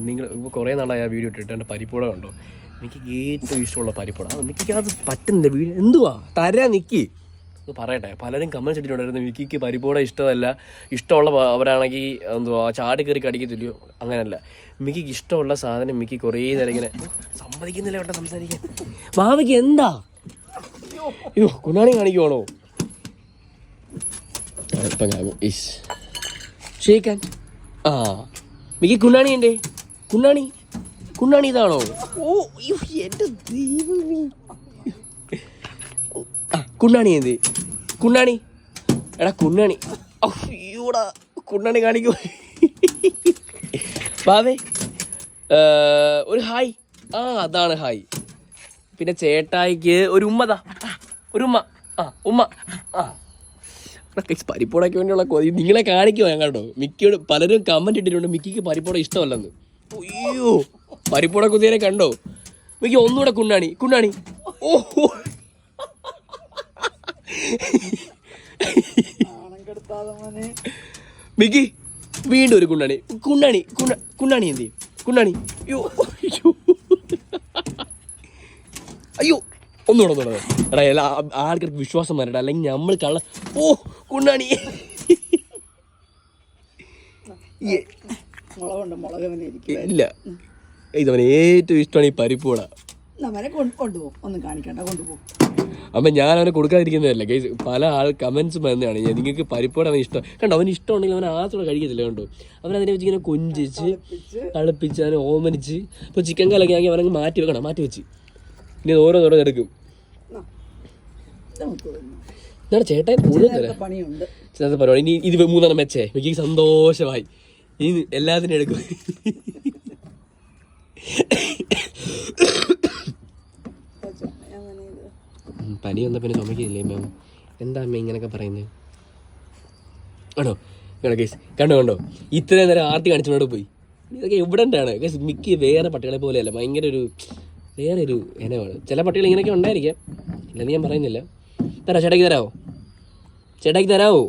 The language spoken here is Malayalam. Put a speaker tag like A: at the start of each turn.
A: നിങ്ങൾ ഇപ്പോൾ കുറേ നാളായി ആ വീഡിയോ ഇട്ടിട്ട് എൻ്റെ പരിപ്പുട കണ്ടോ. എനിക്ക് ഏറ്റവും ഇഷ്ടമുള്ള പരിപ്പുട. മിക്കിക്കത് പറ്റുന്നില്ല. വീഡിയോ എന്തുവാ തരാൻ നിൽക്കി അത് പറയട്ടെ. പലരും കമൻസ് ഇട്ടിട്ടുണ്ടായിരുന്നു മിക്കിക്ക് പരിപ്പുട ഇഷ്ടമല്ല, ഇഷ്ടമുള്ള അവരാണെങ്കിൽ എന്തുവാ ചാടി കയറി കടിക്കത്തില്ലയോ. അങ്ങനെയല്ല, മിക്കിക്ക് ഇഷ്ടമുള്ള സാധനം മിക്കി കുറേ നേരം ഇങ്ങനെ സമ്മതിക്കുന്നില്ല കേട്ടോ സംസാരിക്കാൻ. മാമയ്ക്ക് എന്താ അയ്യോ കുഞ്ഞാണി കാണിക്കുവാണോ? ഇപ്പം കാണും ഇഷ് ഷേക്കാൻ. ആ മിക്കി കുഞ്ഞാണി ഉണ്ടേ. കുഞ്ഞാണി ഇതാണോ? ഓ എൻ്റെ ദൈവമേ. ആ കുഞ്ഞാണി എന്ത്? കുഞ്ഞാണി എടാ കുഞ്ഞാണി. അയ്യോടാ കുഞ്ഞാണി കാണിക്കോ. ബാവേ ഒരു ഹായ്. ആ അതാണ് ഹായ്. പിന്നെ ചേട്ടായിക്ക് ഒരു ഉമ്മതാ, ഒരു ഉമ്മ. ആ ഉമ്മ. ആ പരിപ്പോടയ്ക്ക് വേണ്ടിയുള്ള കൊതി നിങ്ങളെ കാണിക്കുമോ ഞാൻ കേട്ടോ. മിക്കയോട് പലരും കമൻറ്റ് ഇട്ടിട്ടുണ്ട് മിക്കിക്ക് പരിപ്പോട ഇഷ്ടമല്ലെന്ന്. അയ്യോ പരിപ്പോട കുതിരെ കണ്ടോ മിക്കി. ഒന്നുകൂടെ കുഞ്ഞാണി. ഓഹോ മിക്കി വീണ്ടും ഒരു കുഞ്ഞാണി എന്ത് ചെയ്യും? കുഞ്ഞാണി അയ്യോ ഒന്നുകൂടെ എടാ എല്ലാ ആൾക്കാർക്ക് വിശ്വാസം വരട്ടെ, അല്ലെങ്കിൽ നമ്മൾ കള്ള. ഓ കുഞ്ഞാണി ഇല്ല. ഇതവന് ഏറ്റവും ഇഷ്ടമാണ് ഈ പരിപ്പൂട. അപ്പം ഞാൻ അവനെ കൊടുക്കാതിരിക്കുന്നതല്ല ഗൈസ്. പല കമൻസും വരുന്നതാണ് നിങ്ങൾക്ക് പരിപ്പൂട അവന് ഇഷ്ടം കണ്ടോ. അവന് ഇഷ്ടമുണ്ടെങ്കിൽ അവൻ ആത്തോടെ കഴിക്കത്തില്ല കണ്ടോ. അവനതിനെ വെച്ച് ഇങ്ങനെ കൊഞ്ചിച്ച് കളിപ്പിച്ച് അവനെ ഓമനിച്ച്. ഇപ്പോൾ ചിക്കൻ കലക്കി ആക്കി അവനങ്ങ് മാറ്റി വെച്ച് ഇനി ഓരോന്നോരോ എടുക്കും. എന്താണ് ചേട്ടൻ കൂടുതൽ പരിപാടി. ഇനി ഇത് 3 വെച്ചേ എനിക്ക് സന്തോഷമായി. ഇനി എല്ലാത്തിനും എടുക്കും. പനി വന്ന പിന്നെ ചുമക്കില്ലേ മാം. എന്താ അമ്മ ഇങ്ങനെയൊക്കെ പറയുന്നത് ആണോ? കേസ് കണ്ടോ ഇത്രയും നേരം ആർത്തി കാണിച്ചോണ്ട് പോയി. ഇതൊക്കെ എവിടെയാണ് കേസ്. മിക്ക വേറെ പട്ടികളെ പോലെയല്ല, ഭയങ്കര വേറെ ഒരു ഇനമാണ്. ചില പട്ടികൾ ഇങ്ങനെയൊക്കെ ഉണ്ടായിരിക്കാം, ഇല്ലെന്ന് ഞാൻ പറയുന്നില്ല. ചേട്ടായിക്ക് തരാമോ?